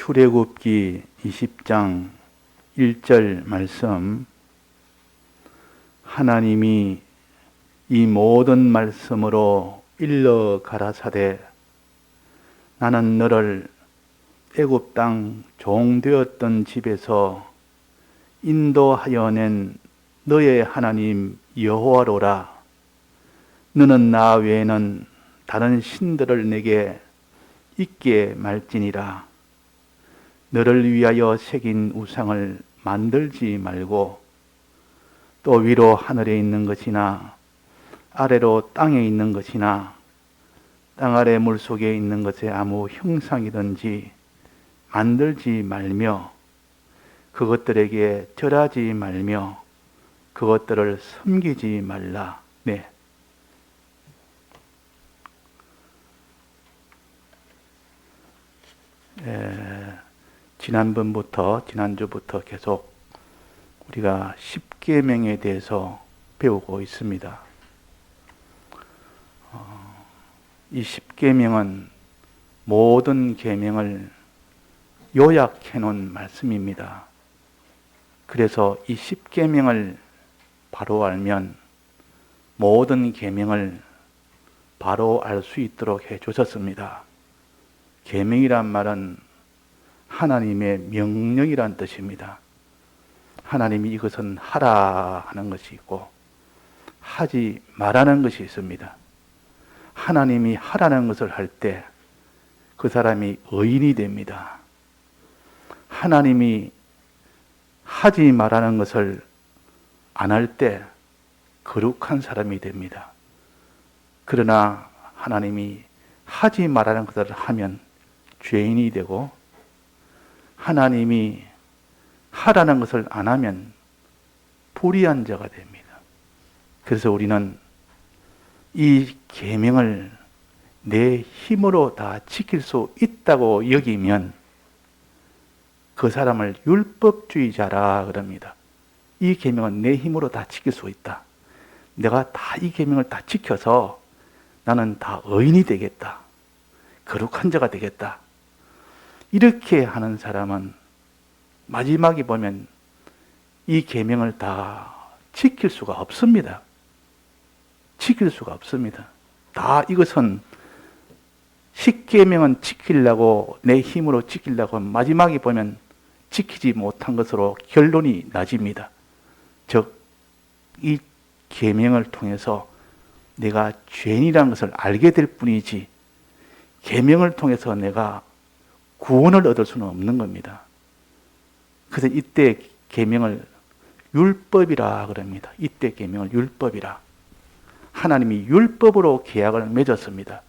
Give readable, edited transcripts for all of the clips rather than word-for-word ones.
출애굽기 20장 1절 말씀, 하나님이 이 모든 말씀으로 일러 가라사대 나는 너를 애굽 땅 종되었던 집에서 인도하여 낸 너의 하나님 여호와로라. 너는 나 외에는 다른 신들을 내게 있게 말지니라. 너를 위하여 새긴 우상을 만들지 말고 또 위로 하늘에 있는 것이나 아래로 땅에 있는 것이나 땅 아래 물속에 있는 것의 아무 형상이든지 만들지 말며 그것들에게 절하지 말며 그것들을 섬기지 말라. 네. 지난주부터 계속 우리가 십계명에 대해서 배우고 있습니다. 이 십계명은 모든 계명을 요약해 놓은 말씀입니다. 그래서 이 십계명을 바로 알면 모든 계명을 바로 알 수 있도록 해 주셨습니다. 계명이란 말은 하나님의 명령이란 뜻입니다. 하나님이 이것은 하라 하는 것이 있고 하지 말라는 것이 있습니다. 하나님이 하라는 것을 할 때 그 사람이 의인이 됩니다. 하나님이 하지 말라는 것을 안 할 때 거룩한 사람이 됩니다. 그러나 하나님이 하지 말라는 것을 하면 죄인이 되고 하나님이 하라는 것을 안 하면 불의한 자가 됩니다. 그래서 우리는 이 계명을 내 힘으로 다 지킬 수 있다고 여기면 그 사람을 율법주의자라 그럽니다. 이 계명은 내 힘으로 다 지킬 수 있다. 내가 다 이 계명을 다 지켜서 나는 다 의인이 되겠다. 거룩한 자가 되겠다. 이렇게 하는 사람은 마지막에 보면 이 계명을 다 지킬 수가 없습니다. 지킬 수가 없습니다. 다 이것은 십계명은 지키려고 내 힘으로 지키려고 마지막에 보면 지키지 못한 것으로 결론이 나집니다. 즉 이 계명을 통해서 내가 죄인이라는 것을 알게 될 뿐이지 계명을 통해서 내가 구원을 얻을 수는 없는 겁니다. 그래서 이때 계명을 율법이라 그럽니다. 이때 계명을 율법이라. 하나님이 율법으로 계약을 맺었습니다.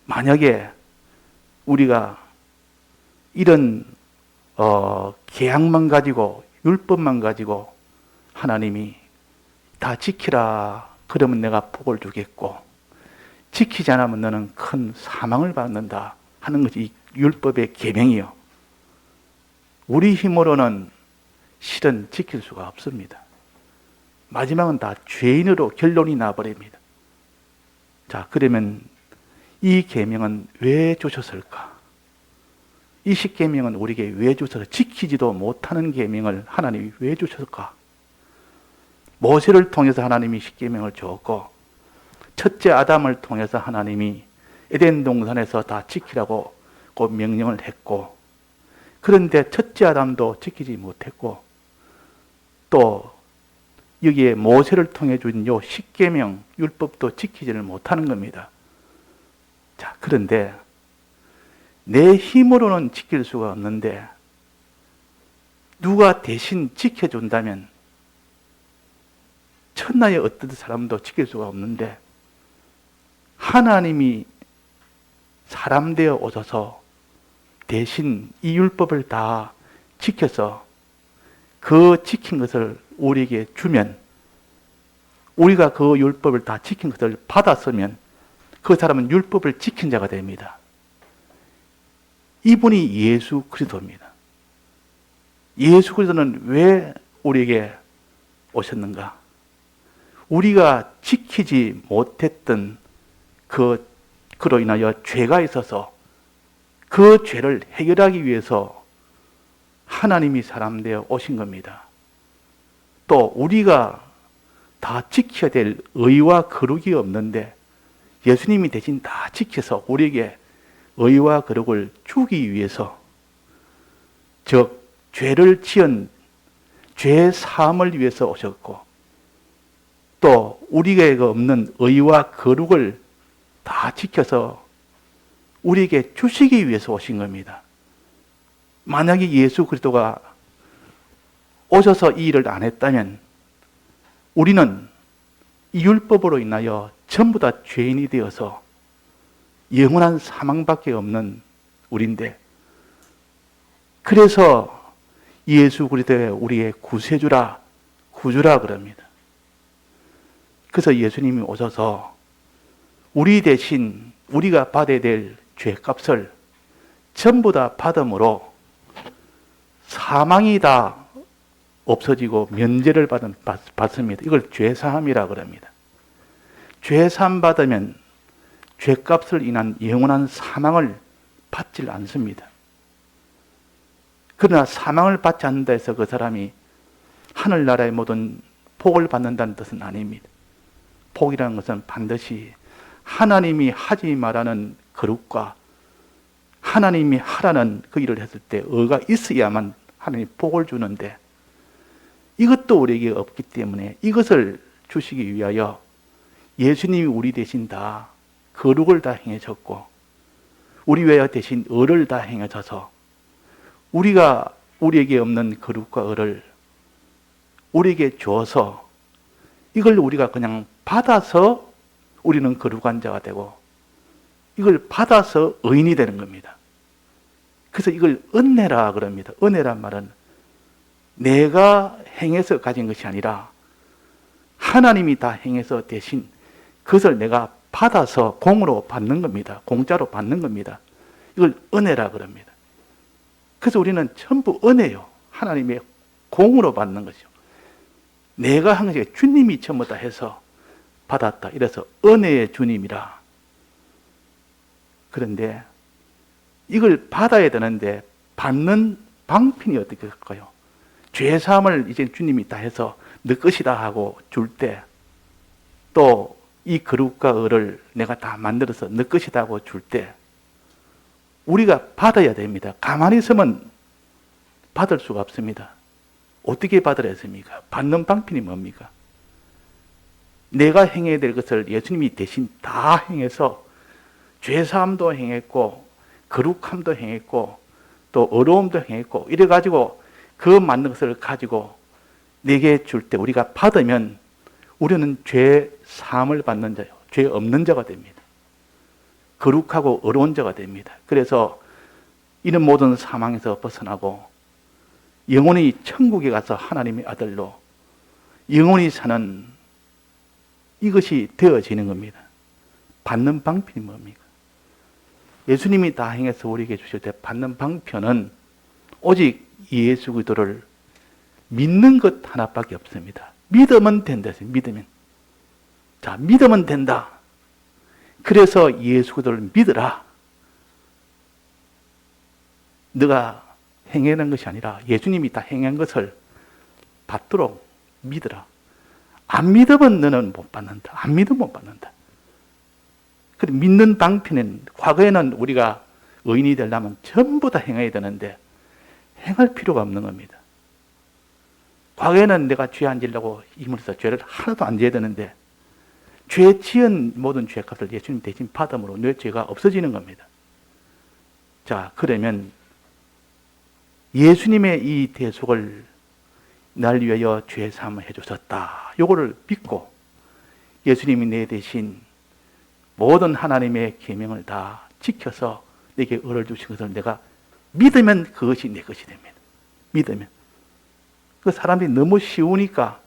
만약에 우리가 이런 계약만 가지고 율법만 가지고 하나님이 다 지키라 그러면 내가 복을 주겠고 지키지 않으면 너는 큰 사망을 받는다 하는 것이 이 율법의 계명이요. 우리 힘으로는 실은 지킬 수가 없습니다. 마지막은 다 죄인으로 결론이 나버립니다. 자, 그러면 이 계명은 왜 주셨을까? 이 십계명은 우리에게 왜 주셔서 지키지도 못하는 계명을 하나님이 왜 주셨을까? 모세를 통해서 하나님이 십계명을 주었고 첫째 아담을 통해서 하나님이 에덴 동산에서 다 지키라고 그 명령을 했고 그런데 첫째 아담도 지키지 못했고 또 여기에 모세를 통해 준 요 십계명 율법도 지키지를 못하는 겁니다. 자, 그런데 내 힘으로는 지킬 수가 없는데 누가 대신 지켜준다면 천하의 어떤 사람도 지킬 수가 없는데 하나님이 사람 되어 오셔서 대신 이 율법을 다 지켜서 그 지킨 것을 우리에게 주면 우리가 그 율법을 다 지킨 것을 받았으면 그 사람은 율법을 지킨 자가 됩니다. 이분이 예수 그리스도입니다. 예수 그리스도는 왜 우리에게 오셨는가? 우리가 지키지 못했던 그로 인하여 죄가 있어서 그 죄를 해결하기 위해서 하나님이 사람 되어 오신 겁니다. 또 우리가 다 지켜야 될 의와 거룩이 없는데 예수님이 대신 다 지켜서 우리에게 의와 거룩을 주기 위해서, 즉 죄를 지은 죄 사함을 위해서 오셨고, 또 우리에게 없는 의와 거룩을 다 지켜서 우리에게 주시기 위해서 오신 겁니다. 만약에 예수 그리스도가 오셔서 이 일을 안 했다면 우리는 이 율법으로 인하여 전부 다 죄인이 되어서 영원한 사망밖에 없는 우리인데, 그래서 예수 그리스도의 우리의 구세주라, 구주라 그럽니다. 그래서 예수님이 오셔서 우리 대신 우리가 받아야 될 죄값을 전부 다 받음으로 사망이 다 없어지고 면제를 받습니다. 이걸 죄사함이라 그럽니다. 죄사함 받으면 죄값을 인한 영원한 사망을 받질 않습니다. 그러나 사망을 받지 않는다 해서 그 사람이 하늘나라의 모든 복을 받는다는 뜻은 아닙니다. 복이라는 것은 반드시 하나님이 하지 말라는 거룩과 하나님이 하라는 그 일을 했을 때 의가 있어야만 하나님이 복을 주는데, 이것도 우리에게 없기 때문에 이것을 주시기 위하여 예수님이 우리 대신 다 거룩을 다 행하셨고 우리 외에 대신 의를 다 행하셔서 우리가 우리에게 없는 거룩과 의를 우리에게 주어서 이걸 우리가 그냥 받아서 우리는 거룩한 자가 되고 이걸 받아서 의인이 되는 겁니다. 그래서 이걸 은혜라 그럽니다. 은혜란 말은 내가 행해서 가진 것이 아니라 하나님이 다 행해서 대신 그것을 내가 받아서 공으로 받는 겁니다. 공짜로 받는 겁니다. 이걸 은혜라 그럽니다. 그래서 우리는 전부 은혜요. 하나님의 공으로 받는 것이요. 내가 한 것이 주님이 전부 다 해서 받았다. 이래서 은혜의 주님이라. 그런데 이걸 받아야 되는데 받는 방편이 어떻게 할까요? 죄사함을 이제 주님이 다 해서 너 것이다 하고 줄 때, 또 이 거룩과 의를 내가 다 만들어서 너 것이다 하고 줄 때 우리가 받아야 됩니다. 가만히 있으면 받을 수가 없습니다. 어떻게 받으라 했습니까? 받는 방편이 뭡니까? 내가 행해야 될 것을 예수님이 대신 다 행해서 죄사함도 행했고 거룩함도 행했고 또 어려움도 행했고 이래가지고 그 맞는 것을 가지고 내게 줄 때 우리가 받으면 우리는 죄 사함을 받는 자요, 죄 없는 자가 됩니다. 거룩하고 어려운 자가 됩니다. 그래서 이런 모든 사망에서 벗어나고 영원히 천국에 가서 하나님의 아들로 영원히 사는 이것이 되어지는 겁니다. 받는 방편이 뭡니까? 예수님이 다 행해서 우리에게 주실 때 받는 방편은 오직 예수 그리스도를 믿는 것 하나밖에 없습니다. 믿으면 된다. 믿으면. 자, 믿으면 된다. 그래서 예수 그리스도를 믿으라. 너가 행해낸 것이 아니라 예수님이 다 행한 것을 받도록 믿으라. 안 믿으면 너는 못 받는다. 안 믿으면 못 받는다. 그래, 믿는 방편은 과거에는 우리가 의인이 되려면 전부 다 행해야 되는데 행할 필요가 없는 겁니다. 과거에는 내가 죄 안 지려고 힘으로써 죄를 하나도 안 지어야 되는데 죄 지은 모든 죄값을 예수님 대신 받음으로 내 죄가 없어지는 겁니다. 자, 그러면 예수님의 이 대속을 날 위하여 죄 사함을 해주셨다. 요거를 믿고 예수님이 내 대신 모든 하나님의 계명을 다 지켜서 내게 의를 주신 것을 내가 믿으면 그것이 내 것이 됩니다. 믿으면. 그 사람이 너무 쉬우니까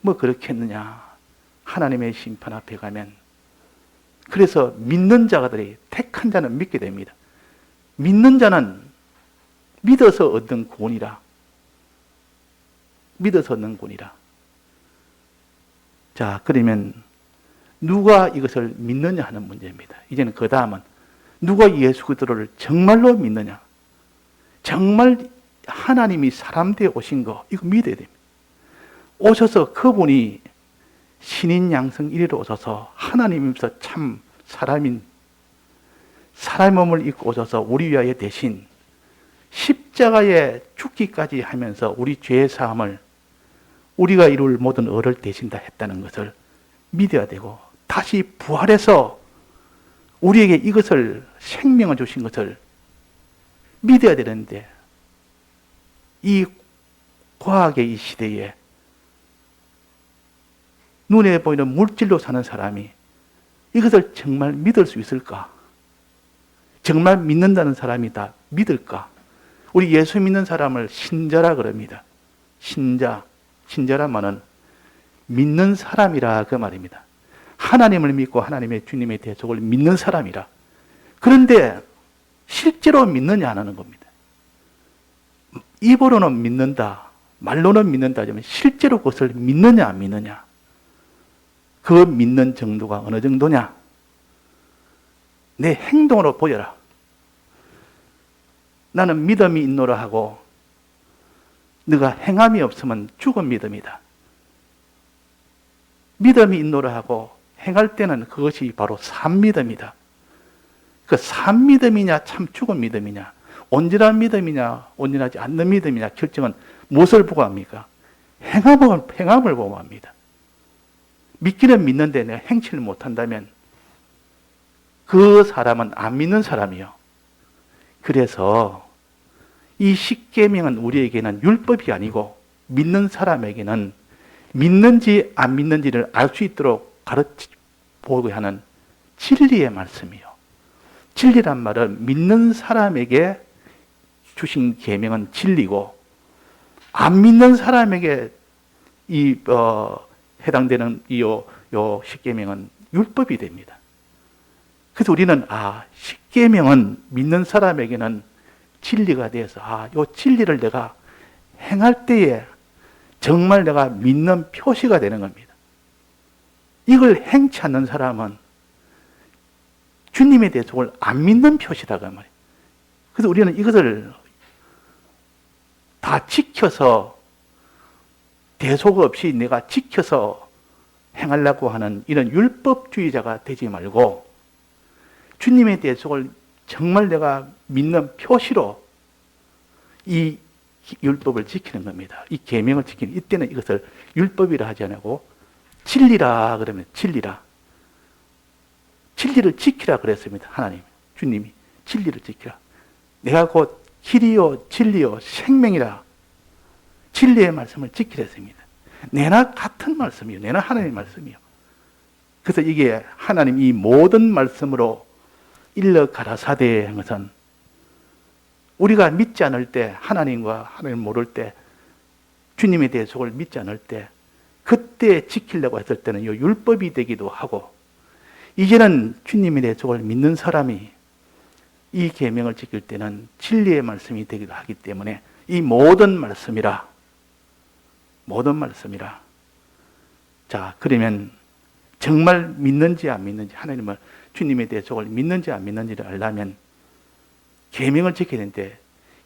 뭐 그렇겠느냐. 하나님의 심판 앞에 가면. 그래서 믿는 자들이 택한 자는 믿게 됩니다. 믿는 자는 믿어서 얻는 구원이라. 믿어서 얻는 구원이라. 자, 그러면 누가 이것을 믿느냐 하는 문제입니다. 이제는 그 다음은 누가 예수 그리스도를 정말로 믿느냐? 정말 하나님이 사람 되어 오신 거 이거 믿어야 됩니다. 오셔서 그분이 신인 양성 이리로 오셔서 하나님이면서 참 사람인 사람의 몸을 입고 오셔서 우리 위하여 대신 십자가에 죽기까지 하면서 우리 죄의 사함을 우리가 이룰 모든 의를 대신다 했다는 것을 믿어야 되고, 다시 부활해서 우리에게 이것을 생명을 주신 것을 믿어야 되는데, 이 과학의 이 시대에 눈에 보이는 물질로 사는 사람이 이것을 정말 믿을 수 있을까? 정말 믿는다는 사람이 다 믿을까? 우리 예수 믿는 사람을 신자라 그럽니다. 신자란 말은 믿는 사람이라 그 말입니다. 하나님을 믿고 하나님의 주님의 대속을 믿는 사람이라. 그런데 실제로 믿느냐 안 하는 겁니다. 입으로는 믿는다, 말로는 믿는다 하지만 실제로 그것을 믿느냐 안 믿느냐, 그 믿는 정도가 어느 정도냐, 내 행동으로 보여라. 나는 믿음이 있노라 하고 네가 행함이 없으면 죽은 믿음이다. 믿음이 있노라 하고 행할 때는 그것이 바로 산 믿음이다. 그 산 믿음이냐 참 죽은 믿음이냐, 온전한 믿음이냐 온전하지 않는 믿음이냐 결정은 무엇을 보고 합니까? 행함을 보고 합니다. 믿기는 믿는데 내가 행치를 못한다면 그 사람은 안 믿는 사람이요. 그래서 이 십계명은 우리에게는 율법이 아니고 믿는 사람에게는 믿는지 안 믿는지를 알 수 있도록 가르치고 하는 진리의 말씀이요. 진리란 말은 믿는 사람에게 주신 계명은 진리고, 안 믿는 사람에게 해당되는 요 십계명은 율법이 됩니다. 그래서 우리는 십계명은 믿는 사람에게는 진리가 돼서 요 진리를 내가 행할 때에 정말 내가 믿는 표시가 되는 겁니다. 이걸 행치 않는 사람은 주님의 대속을 안 믿는 표시다 그 말이에요. 그래서 우리는 이것을 다 지켜서 대속 없이 내가 지켜서 행하려고 하는 이런 율법주의자가 되지 말고, 주님의 대속을 정말 내가 믿는 표시로 이 율법을 지키는 겁니다. 이 계명을 지키는, 이때는 이것을 율법이라 하지 않고 진리라 그러면 진리라. 진리를 지키라 그랬습니다. 하나님, 주님이 진리를 지키라. 내가 곧 길이요 진리요 생명이라. 진리의 말씀을 지키라 했습니다. 내나 같은 말씀이요. 내나 하나님의 말씀이요. 그래서 이게 하나님 이 모든 말씀으로 일러 가라사대 한 것은 우리가 믿지 않을 때, 하나님과 하나님을 모를 때, 주님의 대속을 믿지 않을 때, 그때 지키려고 했을 때는 이 율법이 되기도 하고, 이제는 주님의 대속을 믿는 사람이 이 계명을 지킬 때는 진리의 말씀이 되기도 하기 때문에 이 모든 말씀이라. 자, 그러면 정말 믿는지 안 믿는지, 하나님을 주님의 대속을 믿는지 안 믿는지를 알려면 계명을 지켜야 되는데,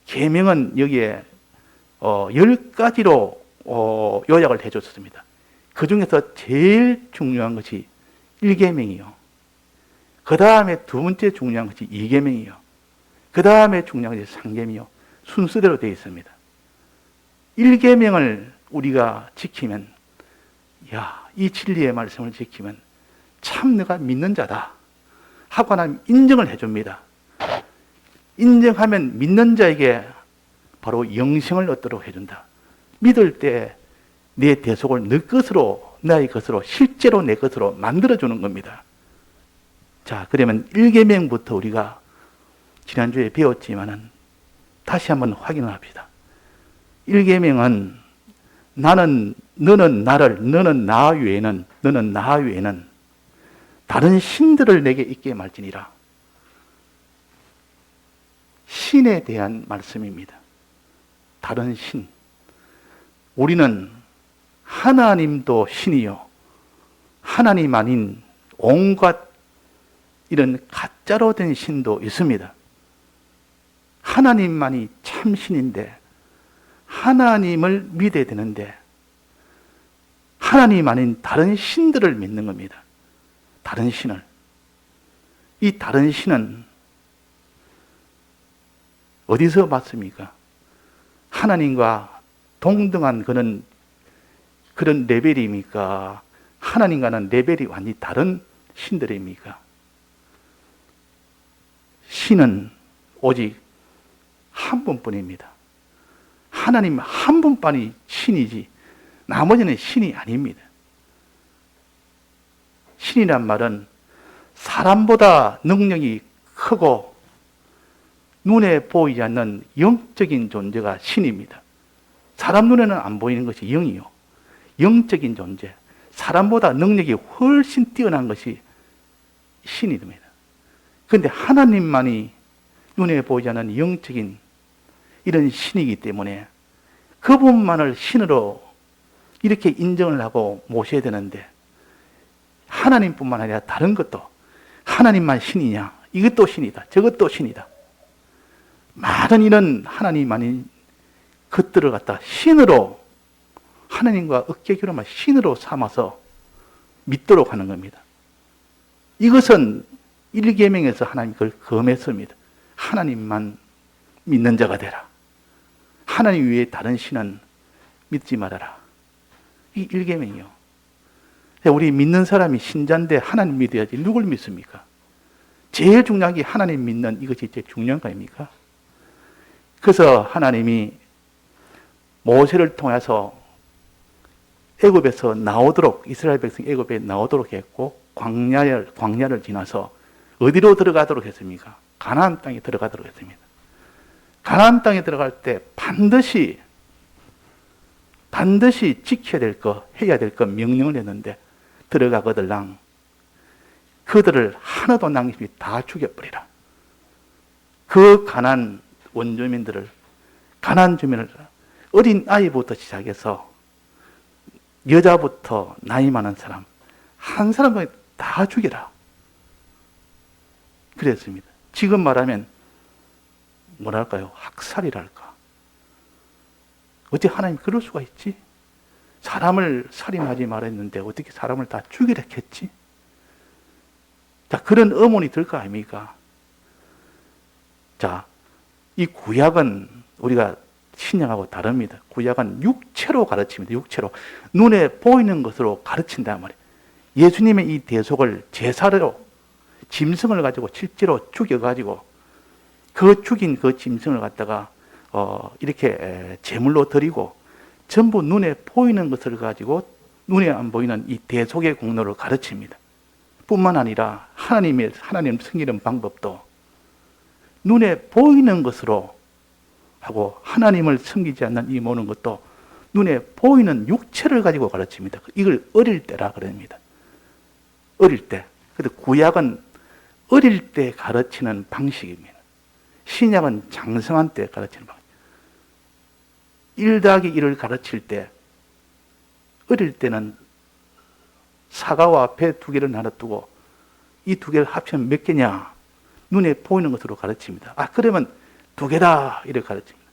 계명은 여기에 10가지로 요약을 해줬습니다. 그 중에서 제일 중요한 것이 1계명이요. 그 다음에 두 번째 중요한 것이 2계명이요. 그 다음에 중요한 것이 3계명이요. 순서대로 되어 있습니다. 1계명을 우리가 지키면, 이 진리의 말씀을 지키면 참 내가 믿는 자다 하고 하나님 인정을 해줍니다. 인정하면 믿는 자에게 바로 영생을 얻도록 해준다. 믿을 때 내 대속을 내 것으로, 나의 것으로, 실제로 내 것으로 만들어주는 겁니다. 자, 그러면 1계명부터 우리가 지난주에 배웠지만은 다시 한번 확인을 합시다. 1계명은 너는 나 외에는 다른 신들을 내게 있게 말지니라. 신에 대한 말씀입니다. 다른 신. 우리는 하나님도 신이요, 하나님 아닌 온갖 이런 가짜로 된 신도 있습니다. 하나님만이 참신인데 하나님을 믿어야 되는데 하나님 아닌 다른 신들을 믿는 겁니다. 다른 신을. 이 다른 신은 어디서 봤습니까? 하나님과 동등한 그런 레벨입니까? 하나님과는 레벨이 완전히 다른 신들입니까? 신은 오직 한 분뿐입니다. 하나님 한 분만이 신이지 나머지는 신이 아닙니다. 신이란 말은 사람보다 능력이 크고 눈에 보이지 않는 영적인 존재가 신입니다. 사람 눈에는 안 보이는 것이 영이요. 영적인 존재, 사람보다 능력이 훨씬 뛰어난 것이 신입니다. 그런데 하나님만이 눈에 보이지 않는 영적인 이런 신이기 때문에 그분만을 신으로 이렇게 인정을 하고 모셔야 되는데 하나님뿐만 아니라 다른 것도 하나님만 신이냐? 이것도 신이다. 저것도 신이다. 많은 이런 하나님 아닌 것들을 갖다 신으로 하나님과 어깨교로만 신으로 삼아서 믿도록 하는 겁니다. 이것은 1계명에서 하나님 그걸 금했습니다. 하나님만 믿는 자가 되라. 하나님 외에 다른 신은 믿지 말아라. 이 1계명이요. 우리 믿는 사람이 신자인데 하나님 믿어야지 누굴 믿습니까? 제일 중요한 게 하나님 믿는 이것이 제일 중요한 거 아닙니까? 그래서 하나님이 모세를 통해서 애굽에서 나오도록 이스라엘 백성 애굽에 나오도록 했고 광야를 지나서 어디로 들어가도록 했습니까? 가나안 땅에 들어가도록 했습니다. 가나안 땅에 들어갈 때 반드시 지켜야 될 거, 해야 될 거 명령을 했는데 들어가거들랑 그들을 하나도 남김없이 다 죽여버리라. 그 가나안 원주민들을, 가나안 주민을 어린 아이부터 시작해서 여자부터 나이 많은 사람 한 사람도 다 죽여라. 그랬습니다. 지금 말하면 뭐랄까요? 학살이랄까. 어떻게 하나님이 그럴 수가 있지? 사람을 살인하지 말았는데 어떻게 사람을 다 죽이려 했지? 자, 그런 의문이 들 거 아닙니까? 자, 이 구약은 우리가 신약하고 다릅니다. 구약은 육체로 가르칩니다. 육체로. 눈에 보이는 것으로 가르친단 말이에요. 예수님의 이 대속을 제사로 짐승을 가지고 실제로 죽여가지고 그 죽인 그 짐승을 갖다가 이렇게 제물로 드리고 전부 눈에 보이는 것을 가지고 눈에 안 보이는 이 대속의 공로를 가르칩니다. 뿐만 아니라 하나님을 섬기는 방법도 눈에 보이는 것으로 하고 하나님을 섬기지 않는 이 모든 것도 눈에 보이는 육체를 가지고 가르칩니다. 이걸 어릴 때라 그럽니다. 어릴 때. 근데 구약은 어릴 때 가르치는 방식입니다. 신약은 장성한 때 가르치는 방식. 1+1을 가르칠 때 어릴 때는 사과와 배 2개를 나눠두고 이 2개를 합치면 몇 개냐? 눈에 보이는 것으로 가르칩니다. 그러면 2개다 이렇게 가르칩니다.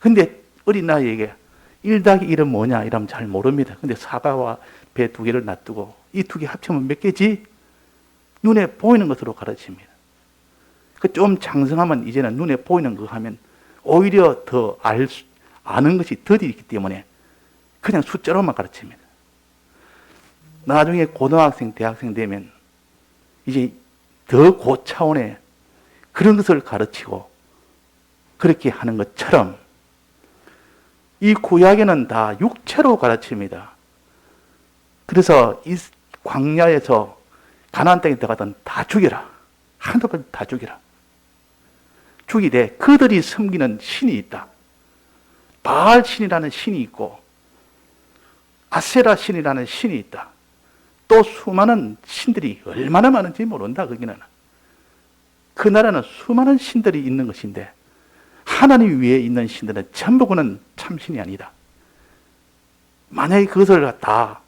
근데 어린 아이에게 1+1은 뭐냐 이러면 잘 모릅니다. 근데 사과와 배 2개를 놔두고 이 2개 합치면 몇 개지? 눈에 보이는 것으로 가르칩니다. 좀 장성하면 이제는 눈에 보이는 거 하면 오히려 더 아는 것이 더디 있기 때문에 그냥 숫자로만 가르칩니다. 나중에 고등학생, 대학생 되면 이제 더 고차원의 그런 것을 가르치고 그렇게 하는 것처럼 이 구약에는 다 육체로 가르칩니다. 그래서 이 광야에서 가나안 땅에 들어가던 다 죽여라. 한두 다 죽여라. 죽이되 그들이 섬기는 신이 있다. 바알 신이라는 신이 있고 아세라 신이라는 신이 있다. 또 수많은 신들이 얼마나 많은지 모른다. 거기는. 그 나라는 수많은 신들이 있는 것인데 하나님 위에 있는 신들은 전부 그는 참신이 아니다. 만약에 그것을 다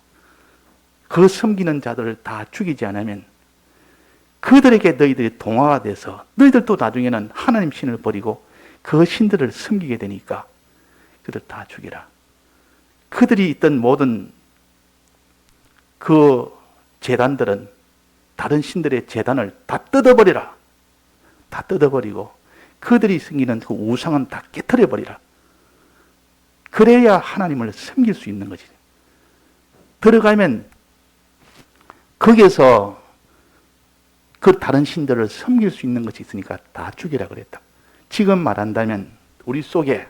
그 섬기는 자들을 다 죽이지 않으면 그들에게 너희들이 동화가 돼서 너희들도 나중에는 하나님 신을 버리고 그 신들을 섬기게 되니까 그들 다 죽이라. 그들이 있던 모든 그 제단들은 다른 신들의 제단을 다 뜯어버리라. 다 뜯어버리고 그들이 섬기는 그 우상은 다 깨트려버리라. 그래야 하나님을 섬길 수 있는 거지. 들어가면 거기에서 그 다른 신들을 섬길 수 있는 것이 있으니까 다 죽이라 그랬다. 지금 말한다면 우리 속에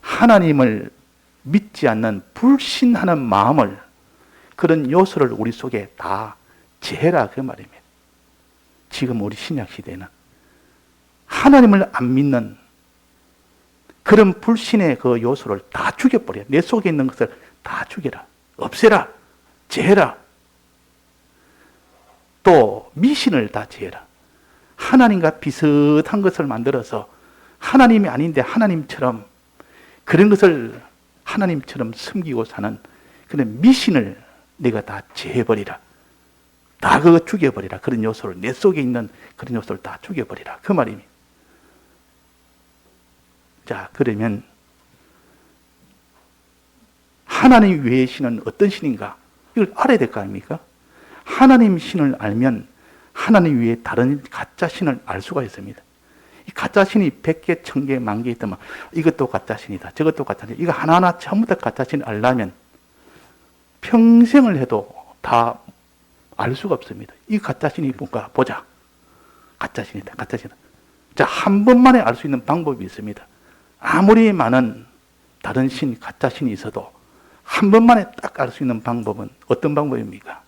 하나님을 믿지 않는 불신하는 마음을, 그런 요소를 우리 속에 다 제해라 그 말입니다. 지금 우리 신약 시대는 하나님을 안 믿는 그런 불신의 그 요소를 다 죽여버려. 내 속에 있는 것을 다 죽여라. 없애라. 제해라. 또 미신을 다 제해라. 하나님과 비슷한 것을 만들어서 하나님이 아닌데 하나님처럼 그런 것을 하나님처럼 섬기고 사는 그런 미신을 내가 다 제해버리라. 다 그거 죽여버리라. 그런 요소를, 내 속에 있는 그런 요소를 다 죽여버리라. 그 말입니다. 자, 그러면 하나님 외의 신은 어떤 신인가? 이걸 알아야 될 거 아닙니까? 하나님 신을 알면 하나님 외에 다른 가짜 신을 알 수가 있습니다. 이 가짜 신이 100개, 1000개, 10,000개 있다면 이것도 가짜 신이다. 저것도 가짜 신. 이거 하나하나 전부 다 가짜 신을 알려면 평생을 해도 다 알 수가 없습니다. 이 가짜 신이 뭔가 보자. 가짜 신이다. 가짜 신이다. 자, 한 번만에 알 수 있는 방법이 있습니다. 아무리 많은 다른 신, 가짜 신이 있어도 한 번만에 딱 알 수 있는 방법은 어떤 방법입니까?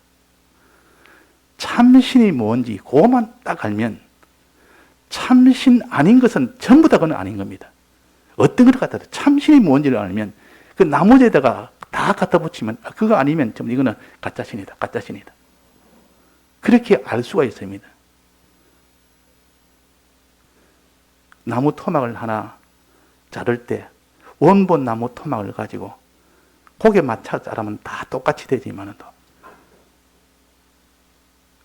참신이 뭔지 그것만 딱 알면 참신 아닌 것은 전부 다 그건 아닌 겁니다. 어떤 걸 갖다 참신이 뭔지를 알면 그 나머지에다가 다 갖다 붙이면 그거 아니면 좀 이거는 가짜 신이다. 가짜 신이다. 그렇게 알 수가 있습니다. 나무 토막을 하나 자를 때 원본 나무 토막을 가지고 고개 맞춰 자르면 다 똑같이 되지만도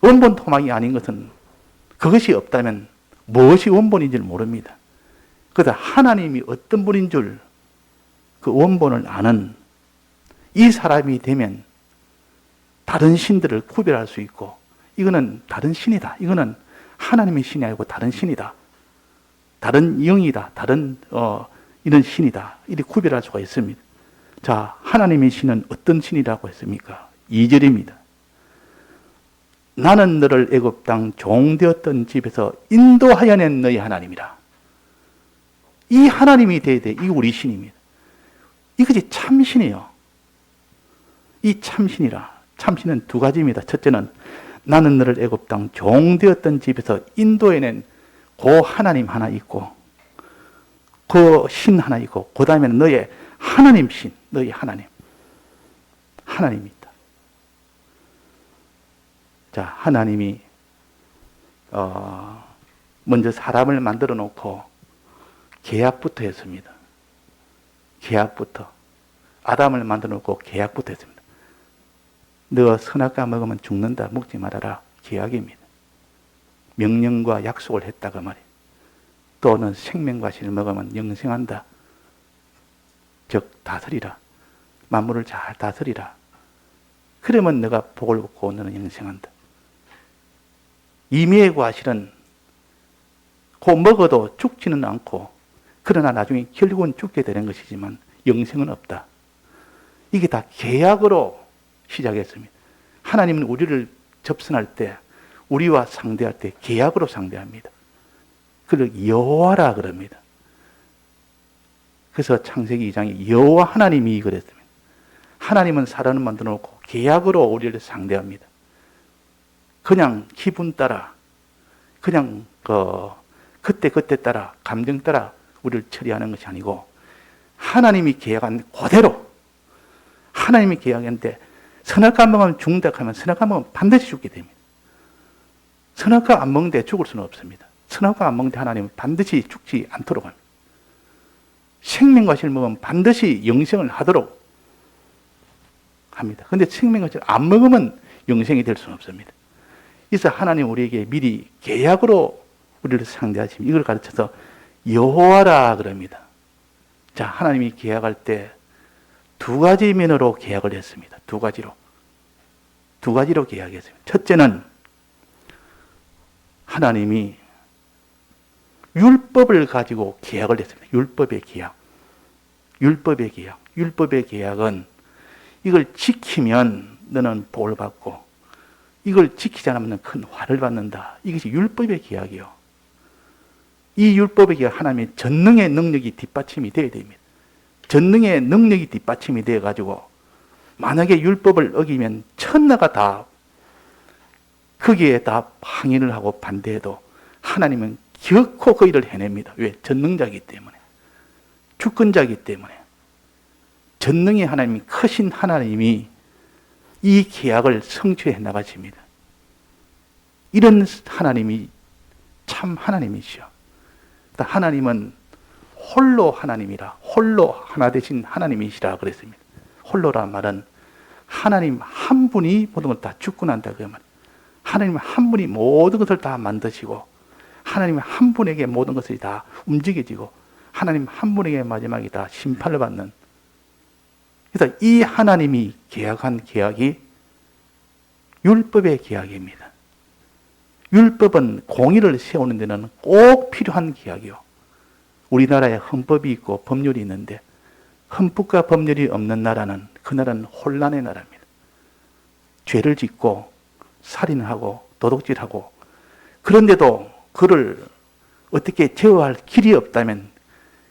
원본 토막이 아닌 것은 그것이 없다면 무엇이 원본인지를 모릅니다. 그러다 하나님이 어떤 분인 줄 그 원본을 아는 이 사람이 되면 다른 신들을 구별할 수 있고 이거는 다른 신이다. 이거는 하나님의 신이 아니고 다른 신이다. 다른 영이다. 다른 이런 신이다. 이렇게 구별할 수가 있습니다. 자, 하나님의 신은 어떤 신이라고 했습니까? 2절입니다. 나는 너를 애굽 땅 종되었던 집에서 인도하여 낸 너희 하나님이라. 이 하나님이 돼야 돼. 이 우리 신입니다. 이것이 참신이에요. 이 참신이라. 참신은 두 가지입니다. 첫째는 나는 너를 애굽 땅 종되었던 집에서 인도해낸 그 하나님 하나 있고 그 신 하나 있고 그 다음에는 너의 하나님 신, 너의 하나님이 있다. 자, 하나님이 먼저 사람을 만들어 놓고 계약부터 했습니다. 계약부터. 아담을 만들어 놓고 계약부터 했습니다. 너 선악과 먹으면 죽는다. 먹지 말아라. 계약입니다. 명령과 약속을 했다가 말이에요. 또는 생명과 실을 먹으면 영생한다. 즉 다스리라. 만물을 잘 다스리라. 그러면 너가 복을 받고 너는 영생한다. 임의의 과실은 곧 먹어도 죽지는 않고 그러나 나중에 결국은 죽게 되는 것이지만 영생은 없다. 이게 다 계약으로 시작했습니다. 하나님은 우리를 접선할 때, 우리와 상대할 때 계약으로 상대합니다. 그걸 여호와라 그럽니다. 그래서 창세기 2장에 여호와 하나님이 그랬습니다. 하나님은 사람을 만들어 놓고 계약으로 우리를 상대합니다. 그냥 기분 따라, 그냥 그때 따라, 감정 따라 우리를 처리하는 것이 아니고 하나님이 계약한 그대로 하나님이 계약했는데 선악과 먹으면 죽는다 하면 선악과 먹으면 반드시 죽게 됩니다. 선악과 안 먹는데 죽을 수는 없습니다. 선악과 안 먹는데 하나님은 반드시 죽지 않도록 합니다. 생명과 실 먹으면 반드시 영생을 하도록 합니다. 그런데 생명과 실 안 먹으면 영생이 될 수는 없습니다. 그래서 하나님 우리에게 미리 계약으로 우리를 상대하시면 이걸 가르쳐서 여호와라 그럽니다. 자, 하나님이 계약할 때 두 가지 면으로 계약을 했습니다. 두 가지로 계약했습니다. 첫째는 하나님이 율법을 가지고 계약을 했습니다. 율법의 계약. 율법의 계약은 이걸 지키면 너는 복을 받고 이걸 지키지 않으면 큰 화를 받는다. 이것이 율법의 계약이요. 이 율법의 계약 하나님의 전능의 능력이 뒷받침이 되어야 됩니다. 전능의 능력이 뒷받침이 되어가지고 만약에 율법을 어기면 천하가 다 거기에 다 항의를 하고 반대해도 하나님은 결코 그 일을 해냅니다. 왜? 전능자이기 때문에. 주권자이기 때문에. 전능의 하나님이, 크신 하나님이 이 계약을 성취해 나가십니다. 이런 하나님이 참 하나님이시여. 하나님은 홀로 하나님이라, 홀로 하나 되신 하나님이시라 그랬습니다. 홀로란 말은 하나님 한 분이 모든 걸 다 주권한다 그 말. 하나님 한 분이 모든 것을 다 만드시고 하나님 한 분에게 모든 것이 다 움직여지고 하나님 한 분에게 마지막에 다 심판을 받는. 그래서 이 하나님이 계약한 계약이 율법의 계약입니다. 율법은 공의를 세우는 데는 꼭 필요한 계약이요. 우리나라에 헌법이 있고 법률이 있는데 헌법과 법률이 없는 나라는 그 나라는 혼란의 나라입니다. 죄를 짓고 살인하고 도둑질하고 그런데도 그를 어떻게 제어할 길이 없다면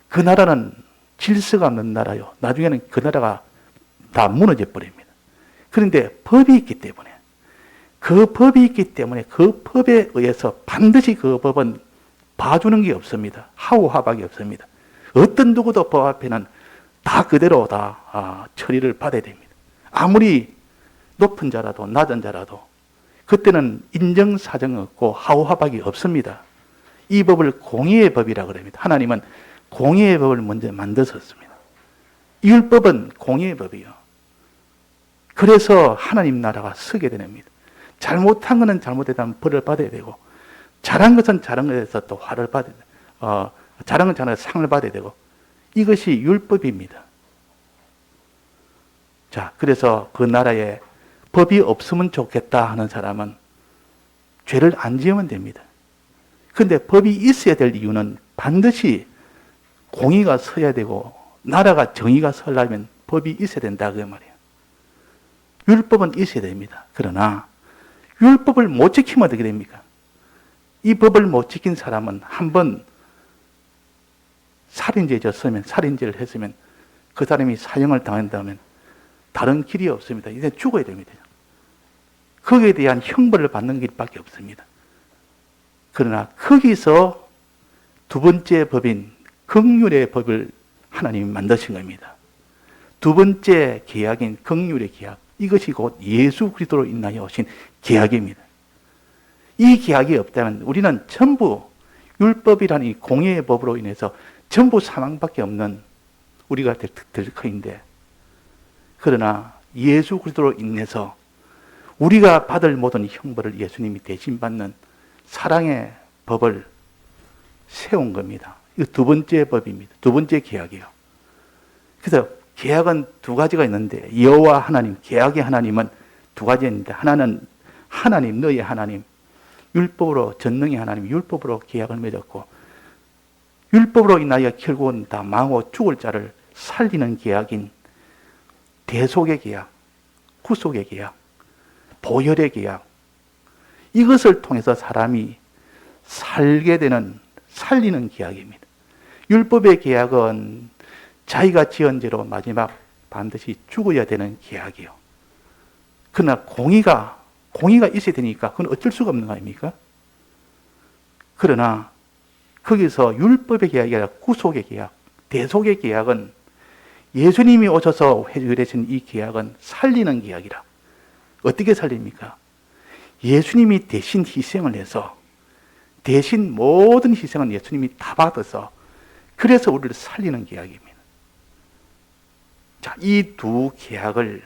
그 나라는 질서가 없는 나라요. 나중에는 그 나라가 다 무너져 버립니다. 그런데 법이 있기 때문에 그 법에 의해서 반드시 그 법은 봐주는 게 없습니다. 하우하박이 없습니다. 어떤 누구도 법 앞에는 다 그대로 다 처리를 받아야 됩니다. 아무리 높은 자라도 낮은 자라도 그때는 인정사정 없고 하우하박이 없습니다. 이 법을 공의의 법이라고 합니다. 하나님은 공의의 법을 먼저 만드셨습니다. 율법은 공의의 법이요. 그래서 하나님 나라가 서게 됩니다. 잘못한 것은 잘못했다면 벌을 받아야 되고 잘한 것은 잘한 것에서 또 화를 받아야 되고 잘한 건 잘한 것에서 상을 받아야 되고 이것이 율법입니다. 자, 그래서 그 나라에 법이 없으면 좋겠다 하는 사람은 죄를 안 지으면 됩니다. 그런데 법이 있어야 될 이유는 반드시 공의가 서야 되고 나라가 정의가 서려면 법이 있어야 된다 그 말이에요. 율법은 있어야 됩니다. 그러나 율법을 못 지키면 어떻게 됩니까? 이 법을 못 지킨 사람은 한번 살인죄를 했으면 그 사람이 사형을 당한다면 다른 길이 없습니다. 이제 죽어야 됩니다. 거기에 대한 형벌을 받는 길밖에 없습니다. 그러나 거기서 두 번째 법인 긍휼의 법을 하나님이 만드신 겁니다. 두 번째 계약인 긍휼의 계약, 이것이 곧 예수 그리스도로 인하여 오신 계약입니다. 이 계약이 없다면 우리는 전부 율법이라는 이 공의의 법으로 인해서 전부 사망밖에 없는 우리가 될 터인데, 그러나 예수 그리스도로 인해서 우리가 받을 모든 형벌을 예수님이 대신 받는 사랑의 법을 세운 겁니다. 이거 두 번째 법입니다. 두 번째 계약이에요. 그래서 계약은 두 가지가 있는데 여호와 하나님, 계약의 하나님은 두 가지인데 하나는 하나님, 너의 하나님, 율법으로, 전능의 하나님, 율법으로 계약을 맺었고 율법으로 인하여 결국은 다 망하고 죽을 자를 살리는 계약인 대속의 계약, 구속의 계약, 보혈의 계약, 이것을 통해서 사람이 살게 되는, 살리는 계약입니다. 율법의 계약은 자기가 지은 죄로 마지막 반드시 죽어야 되는 계약이요. 그러나 공의가 있어야 되니까 그건 어쩔 수가 없는 거 아닙니까? 그러나 거기서 율법의 계약이 아니라 구속의 계약, 대속의 계약은 예수님이 오셔서 해주신 이 계약은 살리는 계약이라. 어떻게 살립니까? 예수님이 대신 희생을 해서, 대신 모든 희생은 예수님이 다 받아서 그래서 우리를 살리는 계약입니다. 자, 이 두 계약을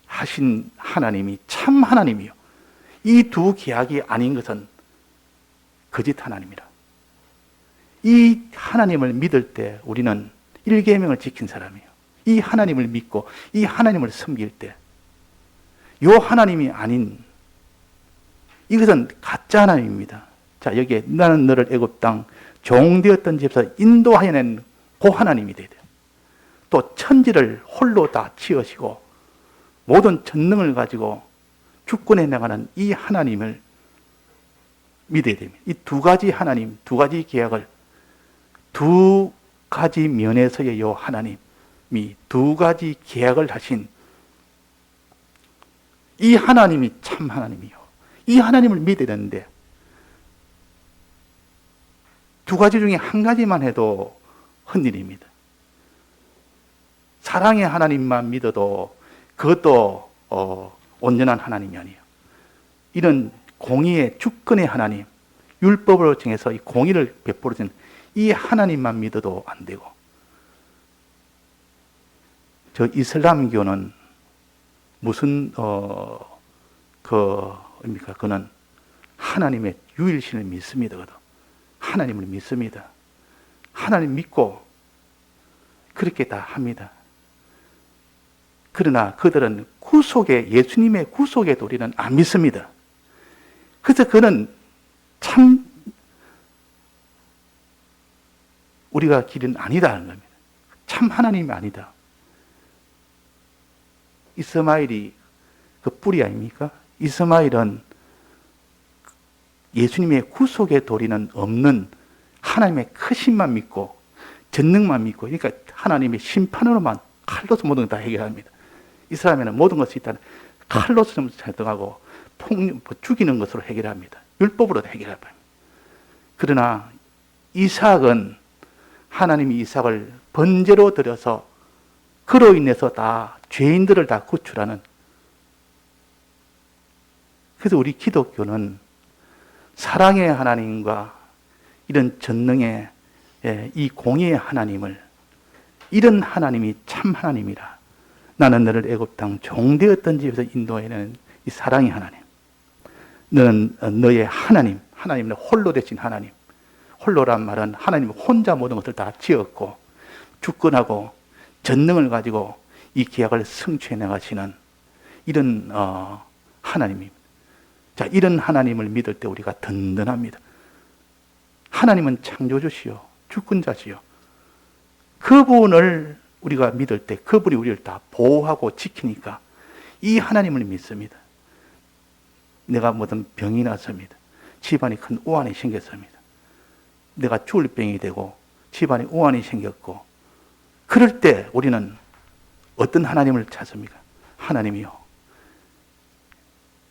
하신 하나님이 참 하나님이요. 이 두 계약이 아닌 것은 거짓 하나님이라. 이 하나님을 믿을 때 우리는 일계명을 지킨 사람이에요. 이 하나님을 믿고 이 하나님을 섬길 때, 요 하나님이 아닌 이것은 가짜 하나님입니다. 자, 여기에 나는 너를 애굽 땅 종되었던 집에서 인도하여 낸 그 하나님이 돼야 돼요. 또 천지를 홀로 다 지으시고 모든 전능을 가지고 주권해 나가는 이 하나님을 믿어야 됩니다. 이 두 가지 하나님, 두 가지 계약을, 두 가지 면에서의 요 하나님이 두 가지 계약을 하신 이 하나님이 참 하나님이요. 이 하나님을 믿어야 되는데 두 가지 중에 한 가지만 해도 헛일입니다. 사랑의 하나님만 믿어도 그것도 온전한 하나님이 아니에요. 이런 공의의 주권의 하나님, 율법으로 정해서 이 공의를 베풀어 준 이 하나님만 믿어도 안 되고, 저 이슬람교는 무슨 그는 하나님의 유일신을 믿습니다. 하나님을 믿습니다. 하나님 믿고 그렇게 다 합니다. 그러나 그들은 예수님의 구속의 도리는 안 믿습니다. 그래서 그는 참 우리가 길은 아니다 하는 겁니다. 참 하나님이 아니다. 이스마엘이 그 뿌리 아닙니까? 이스마엘은 예수님의 구속의 도리는 없는 하나님의 크심만 믿고 전능만 믿고, 그러니까 하나님의 심판으로만 칼로서 모든 걸 다 해결합니다. 이스라엘에는 모든 것이 일단 칼로서 설득하고 죽이는 것으로 해결합니다. 율법으로 해결합니다. 그러나 이삭은 하나님이 이삭을 번제로 드려서 그로 인해서 다 죄인들을 다 구출하는, 그래서 우리 기독교는 사랑의 하나님과 이런 전능의 이 공의의 하나님을, 이런 하나님이 참 하나님이라. 나는 너를 애굽 땅 종되었던 집에서 인도해내는 이 사랑의 하나님. 너는 너의 하나님, 하나님은 홀로 되신 하나님. 홀로란 말은 하나님 혼자 모든 것을 다 지었고 주권하고 전능을 가지고 이 계약을 성취해 나가시는 이런 하나님입니다. 자, 이런 하나님을 믿을 때 우리가 든든합니다. 하나님은 창조주시요, 주권자시요. 그분을 우리가 믿을 때 그분이 우리를 다 보호하고 지키니까 이 하나님을 믿습니다. 내가 무슨 병이 났습니다. 집안에 큰 우환이 생겼습니다. 내가 죽을 병이 되고 집안에 우환이 생겼고, 그럴 때 우리는 어떤 하나님을 찾습니까? 하나님이요,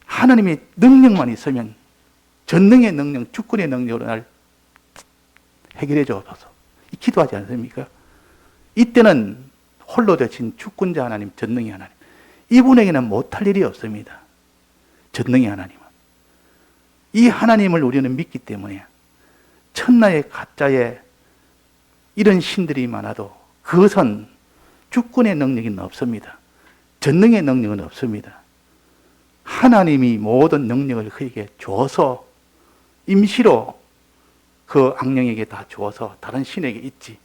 하나님의 능력만 있으면, 전능의 능력, 주권의 능력으로 날 해결해 주옵소서, 기도하지 않습니까? 이때는 홀로 되신 주권자 하나님, 전능의 하나님, 이분에게는 못할 일이 없습니다. 전능의 하나님은. 이 하나님을 우리는 믿기 때문에 천하의 가짜에 이런 신들이 많아도 그것은 주권의 능력은 없습니다. 전능의 능력은 없습니다. 하나님이 모든 능력을 그에게 줘서 임시로 그 악령에게 다 주어서 다른 신에게 있지.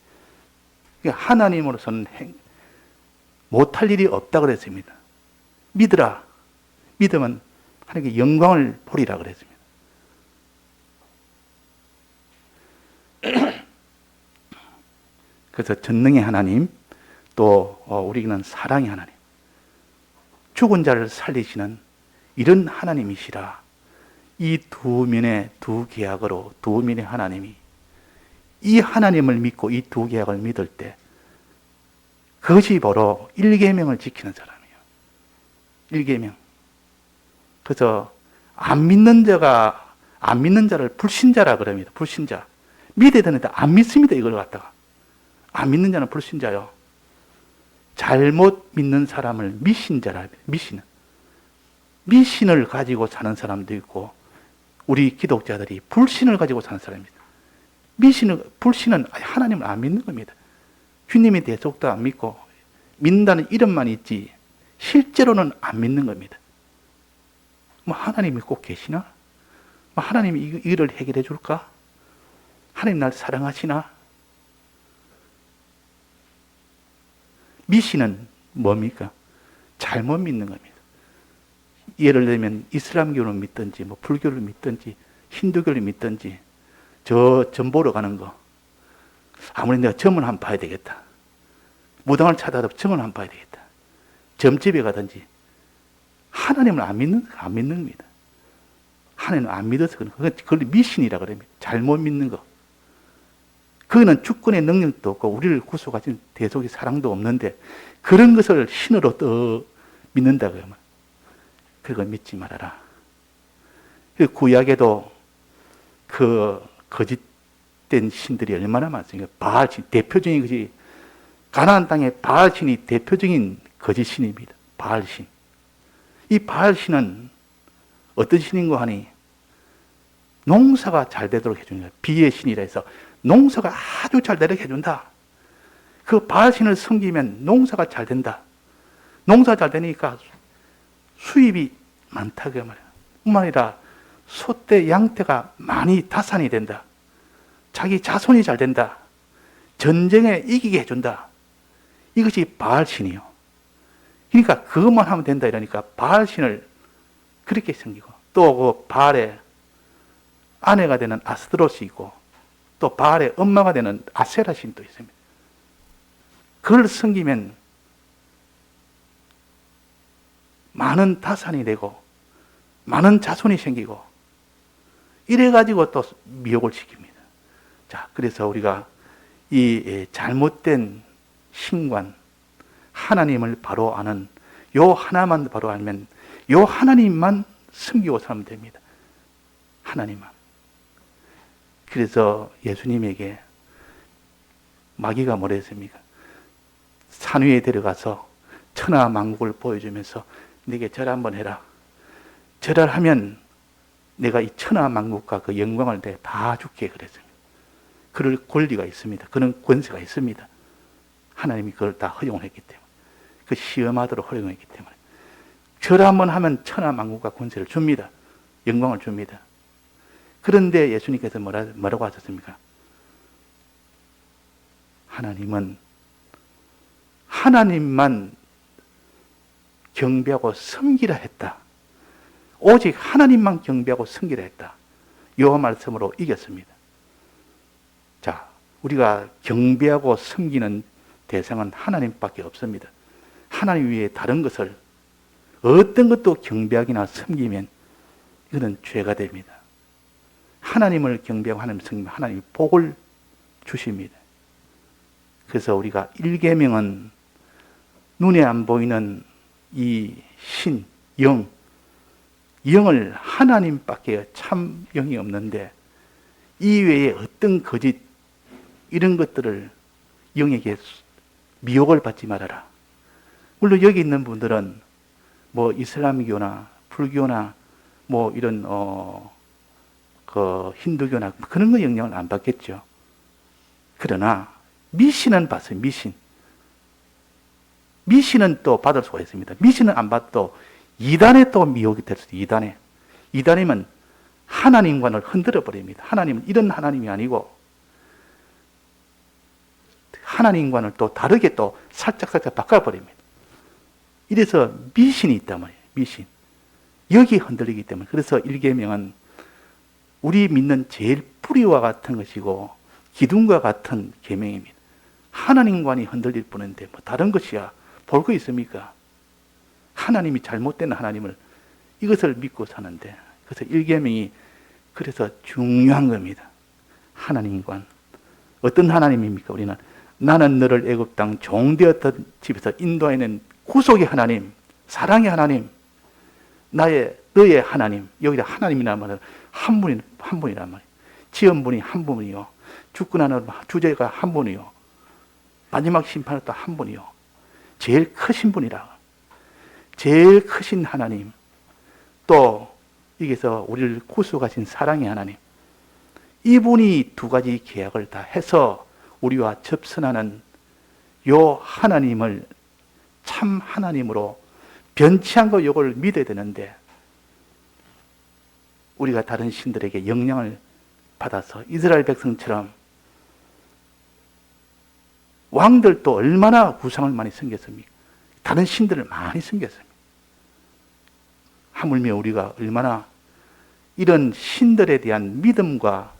그러니까 하나님으로서는 못할 일이 없다 그랬습니다. 믿으라. 믿으면 하나님께 영광을 보리라 그랬습니다. 그래서 전능의 하나님, 또 우리는 사랑의 하나님, 죽은 자를 살리시는 이런 하나님이시라. 이 두 면의 두 계약으로 두 면의 하나님이, 이 하나님을 믿고 이 두 계약을 믿을 때 그것이 바로 일계명을 지키는 사람이에요. 일계명. 그래서 안 믿는 자를 불신자라 그럽니다. 불신자. 믿어야 되는데 안 믿습니다. 이걸 갖다가 안 믿는 자는 불신자요. 잘못 믿는 사람을 미신자라 합니다. 미신을 가지고 사는 사람도 있고, 우리 기독자들이 불신을 가지고 사는 사람입니다. 불신은 하나님을 안 믿는 겁니다. 주님의 대속도 안 믿고 믿는다는 이름만 있지 실제로는 안 믿는 겁니다. 뭐 하나님이 꼭 계시나? 뭐 하나님이 이를 해결해 줄까? 하나님 날 사랑하시나? 미신은 뭡니까? 잘못 믿는 겁니다. 예를 들면 이슬람교를 믿든지 뭐 불교를 믿든지 힌두교를 믿든지 저 점 보러 가는 거 아무리 내가 점을 한번 봐야 되겠다. 무당을 찾아도 점을 한번 봐야 되겠다. 점집에 가든지 하나님을 안 믿는 겁니다. 하나님을 안 믿어서 그런 거. 그걸 미신이라 그럽니다. 잘못 믿는 거. 그거는 주권의 능력도 없고 우리를 구속하신 대속의 사랑도 없는데 그런 것을 신으로 또 믿는다고요. 그걸 믿지 말아라. 그 구약에도 그 거짓된 신들이 얼마나 많습니까? 바알신, 대표적인 것이 가나안 땅의 바알신이 대표적인 거짓신입니다. 바알신. 이 바알신은 어떤 신인고 하니 농사가 잘 되도록 해주는 거예요. 비의 신이라 해서 농사가 아주 잘 되도록 해준다. 그 바알신을 섬기면 농사가 잘 된다. 농사가 잘 되니까 수입이 많다 그 말이야. 뿐만 아니라 소떼, 양떼가 많이 다산이 된다. 자기 자손이 잘 된다. 전쟁에 이기게 해준다. 이것이 바알신이요. 그러니까 그것만 하면 된다 이러니까 바알신을 그렇게 섬기고 또 그 바알의 아내가 되는 아스드로스 있고 또 바알의 엄마가 되는 아세라 신도 있습니다. 그걸 섬기면 많은 다산이 되고 많은 자손이 생기고 이래가지고 또 미혹을 시킵니다. 자, 그래서 우리가 이 잘못된 신관, 하나님을 바로 아는 요 하나만 바로 알면 요 하나님만 섬기고 살면 됩니다. 하나님만. 그래서 예수님에게 마귀가 뭐라 했습니까? 산 위에 데려가서 천하 만국을 보여주면서 네게 절 한번 해라. 절을 하면 내가 이 천하 만국과 그 영광을 내가 다 줄게 그랬습니다. 그럴 권리가 있습니다. 그런 권세가 있습니다. 하나님이 그걸 다 허용을 했기 때문에. 그 시험하도록 허용했기 때문에. 절 한번 하면 천하 만국과 권세를 줍니다. 영광을 줍니다. 그런데 예수님께서 뭐라고 하셨습니까? 하나님은 하나님만 경배하고 섬기라 했다. 오직 하나님만 경배하고 섬기라 했다. 요 말씀으로 이겼습니다. 자, 우리가 경배하고 섬기는 대상은 하나님밖에 없습니다. 하나님 외에 다른 것을 어떤 것도 경배하기나 섬기면 이거는 죄가 됩니다. 하나님을 경배하고 하나님을 섬기면 하나님이 복을 주십니다. 그래서 우리가 1계명은 눈에 안 보이는 이 신, 영을 하나님밖에 참 영이 없는데 이외에 어떤 거짓 이런 것들을 영에게 미혹을 받지 말아라. 물론 여기 있는 분들은 뭐 이슬람교나 불교나 뭐 이런 그 힌두교나 그런 거 영향을 안 받겠죠. 그러나 미신은 받어요. 미신은 또 받을 수가 있습니다. 미신은 안 받도 이단에 또 미혹이 될 수도 있어요. 이단이면 하나님관을 흔들어 버립니다. 하나님은 이런 하나님이 아니고 하나님관을 또 다르게 또 살짝 바꿔버립니다. 이래서 미신이 있단 말이에요. 미신. 여기 흔들리기 때문에. 그래서 1계명은 우리 믿는 제일 뿌리와 같은 것이고 기둥과 같은 계명입니다. 하나님관이 흔들릴 뿐인데 뭐 다른 것이야 볼 거 있습니까? 하나님이 잘못된 하나님을 이것을 믿고 사는데 그래서 1계명이 그래서 중요한 겁니다. 하나님관. 어떤 하나님입니까? 우리는 나는 너를 애굽 땅 종되었던 집에서 인도하는 구속의 하나님, 사랑의 하나님, 너의 하나님. 여기다 하나님이라는 말은 한 분이란 말이에요. 지은분이 한 분이요. 주권하는 주제가 한 분이요. 마지막 심판은 또 한 분이요. 제일 크신 분이라. 제일 크신 하나님. 또 여기서 우리를 구속하신 사랑의 하나님. 이분이 두 가지 계약을 다 해서 우리와 접선하는 요 하나님을 참 하나님으로 변치 않고 이걸 믿어야 되는데 우리가 다른 신들에게 영향을 받아서 이스라엘 백성처럼 왕들도 얼마나 구상을 많이 섬겼습니까? 다른 신들을 많이 섬겼습니다. 하물며 우리가 얼마나 이런 신들에 대한 믿음과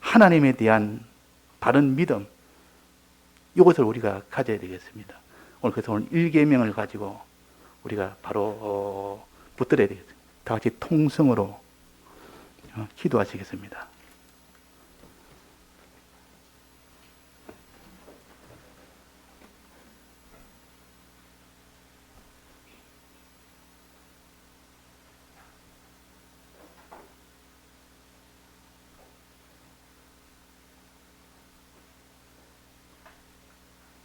하나님에 대한 바른 믿음, 이것을 우리가 가져야 되겠습니다. 그래서 오늘 1계명을 가지고 우리가 바로 붙들어야 되겠습니다. 다 같이 통성으로 기도하시겠습니다.